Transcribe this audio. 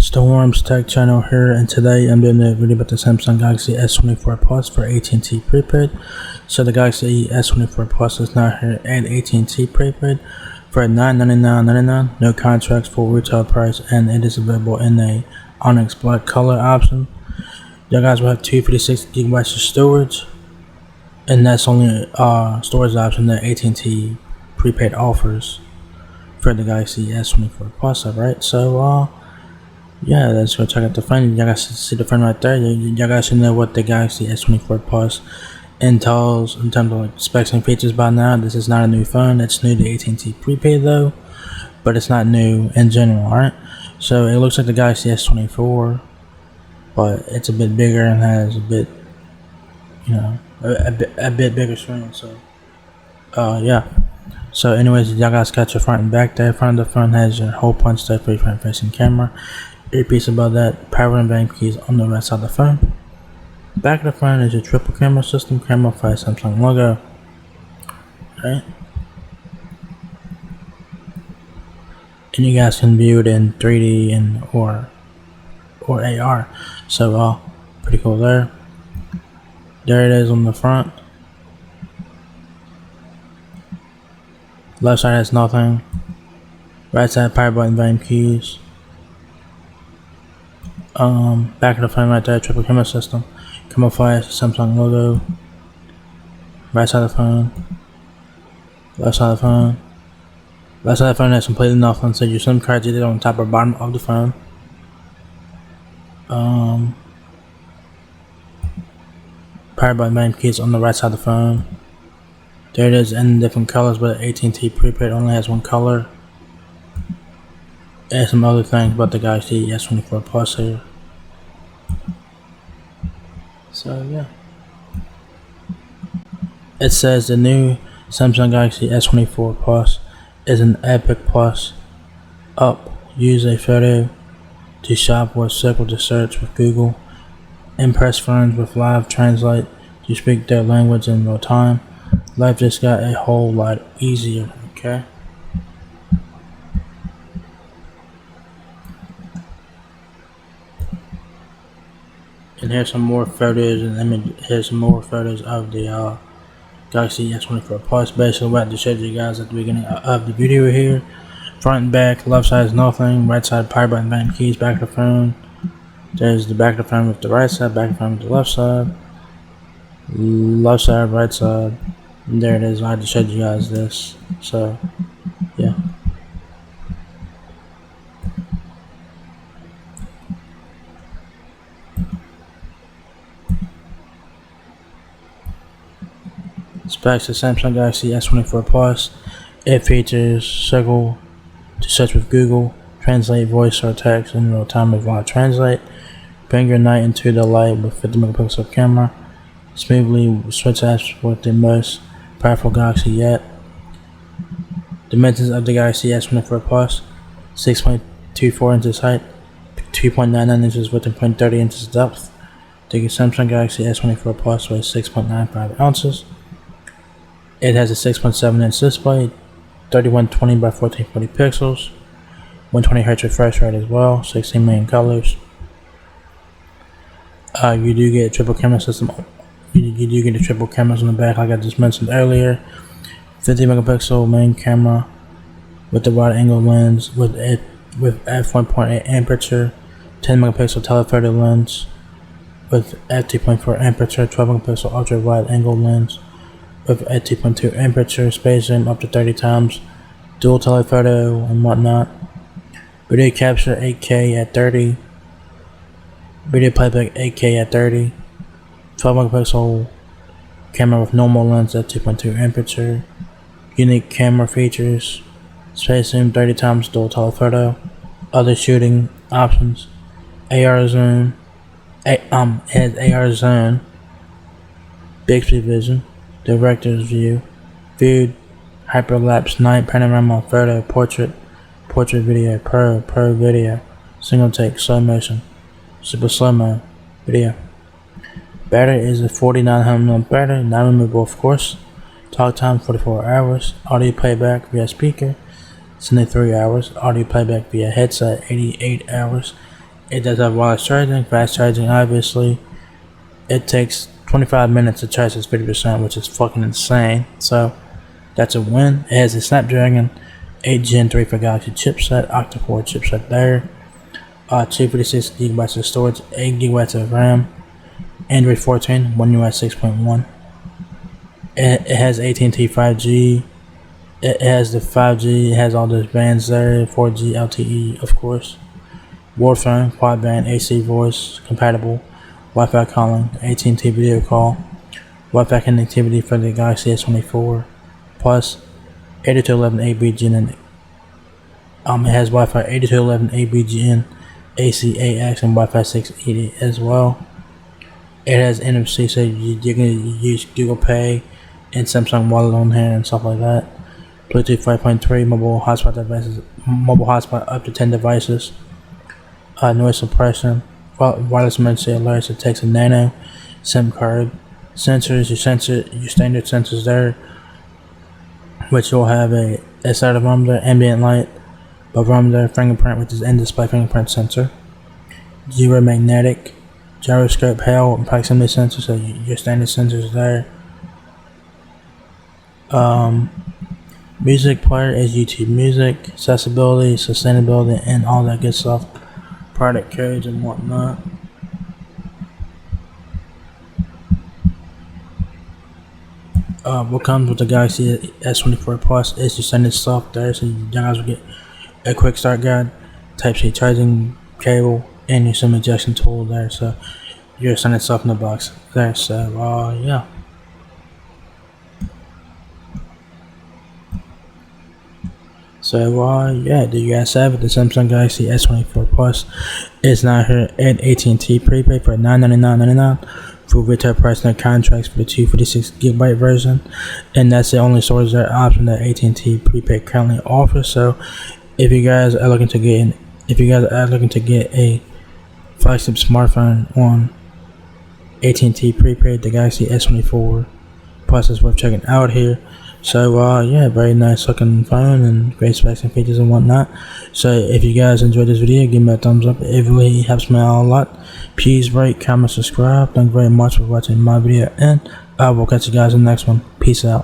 Storm's Tech Channel here, and today I'm doing a video about the Samsung Galaxy S24 Plus for AT&T Prepaid. So the Galaxy S24 Plus is now here at AT&T Prepaid for $999.99, no contracts, full retail price, and it is available in a Onyx Black color option. You guys will have 256 gigabytes of storage, and that's only storage option that AT&T Prepaid offers for the Galaxy S24 Plus. Alright, so yeah, let's go check out the phone. You guys see the phone right there. You guys should know what the Galaxy S24 Plus entails in terms of like specs and features by now. This is not a new phone. It's new to AT&T Prepaid though, but it's not new in general. Alright, so it looks like the Galaxy S24, but it's a bit bigger and has a bit, a bit bigger screen. So yeah. So anyways, y'all guys got your front and back there. Front of the phone has your hole punch step for your front facing camera. Earpiece above that, power and bank keys on the right side of the phone. Back of the phone is your triple camera system, camera for Samsung logo. Right. And you guys can view it in 3D and or AR. So pretty cool there. There it is on the front. Left side has nothing. Right side power button, volume keys. Back of the phone right there, triple camera system. Camouflage, Samsung logo. Right side of the phone. Left side of the phone. Left side of the phone has completely nothing, so your SIM card's either on top or bottom of the phone. Power button, volume keys on the right side of the phone. There it is in different colors, but AT&T Prepaid only has one color. And some other things about the Galaxy S24 Plus here. So yeah. It says the new Samsung Galaxy S24 Plus is an epic plus up. Use a photo to shop or circle to search with Google. Impress friends with live translate to speak their language in real time. Life just got a whole lot easier, okay? And here's some more photos here's some more photos of the Galaxy S24 Plus. Basically what I just showed you guys at the beginning of the video here. Front and back, left side is nothing, right side power button, volume keys, back of the phone. There's the back of the phone with the right side, back of the phone with the left side, right side. And there it is. I just showed you guys this. So yeah. Specs of Samsung Galaxy S24 Plus. It features circle to search with Google, translate voice or text in real time with live translate, bring your night into the light with 50 megapixel camera, smoothly switch apps with the most powerful Galaxy yet. Dimensions of the Galaxy S24 Plus: 6.24 inches height, 2.99 inches width, and 0.30 inches depth. The Samsung Galaxy S24 Plus weighs 6.95 ounces. It has a 6.7 inch display, 3120 by 1440 pixels, 120 Hz refresh rate as well, 16 million colors. You do get a triple camera system. You do get the triple cameras on the back, like I just mentioned earlier. 50 megapixel main camera with the wide angle lens with f1.8 aperture, 10 megapixel telephoto lens with f2.4 aperture, 12 megapixel ultra wide angle lens with f2.2 aperture, space zoom up to 30 times, dual telephoto and whatnot. Video capture 8K at 30. Video playback 8K at 30. 12 megapixel camera with normal lens at 2.2 aperture. Unique camera features: space zoom 30 times, dual telephoto. Other shooting options: AR zoom. It has AR zone, Bixby vision, director's view, viewed, hyperlapse, night panorama, photo, portrait video, pro video, single take, slow motion, super slow mo video. Battery is a 4900 mAh battery, not removable of course. Talk time 44 hours. Audio playback via speaker 73 hours. Audio playback via headset 88 hours. It does have wireless charging, fast charging obviously. It takes 25 minutes to charge its 50%, which is fucking insane. So that's a win. It has a Snapdragon 8 Gen 3 for Galaxy chipset, octa-core chipset there. 256 GB of storage, 8 GB of RAM. Android 14, One UI 6.1. It has AT&T 5G. It has the 5G. It has all those bands there. 4G LTE, of course. Warphone, quad band, AC voice compatible. Wi-Fi calling, AT&T video call. Wi-Fi connectivity for the Galaxy S24 Plus. 8211 ABGN. It has Wi-Fi 8211 ABGN, AC-AX, and Wi-Fi 680 as well. It has NFC, so you can use Google Pay and Samsung Wallet on here and stuff like that. Bluetooth 5.3, mobile hotspot devices, mobile hotspot up to 10 devices. Noise suppression, wireless emergency alerts. It takes a nano SIM card. Sensors, your standard sensors there, which will have a accelerometer, ambient light, barometer, fingerprint, which is in-display fingerprint sensor, magnetic, gyroscope, hail, and proximity sensor, so your standard sensors there. Music player is YouTube Music, accessibility, sustainability, and all that good stuff. Product codes and whatnot. What comes with the Galaxy S24 Plus is your standard stuff there, so you guys will get a quick start guide, Type-C charging cable, and your SIM ejection tool there, so your standard stuff in the box there. So yeah. So yeah, there you guys have it. The Samsung Galaxy S24 Plus is now here at AT&T Prepaid for $999.99. For retail price and contracts for the 256 GB version, and that's the only storage option that AT&T Prepaid currently offers. So if you guys are looking to get a flagship smartphone on AT&T Prepaid, the Galaxy S24 Plus is worth checking out here. So yeah, very nice looking phone and great specs and features and whatnot. So if you guys enjoyed this video, give me a thumbs up. It really helps me out a lot. Please rate, comment, subscribe. Thank you very much for watching my video, and I will catch you guys in the next one. Peace out.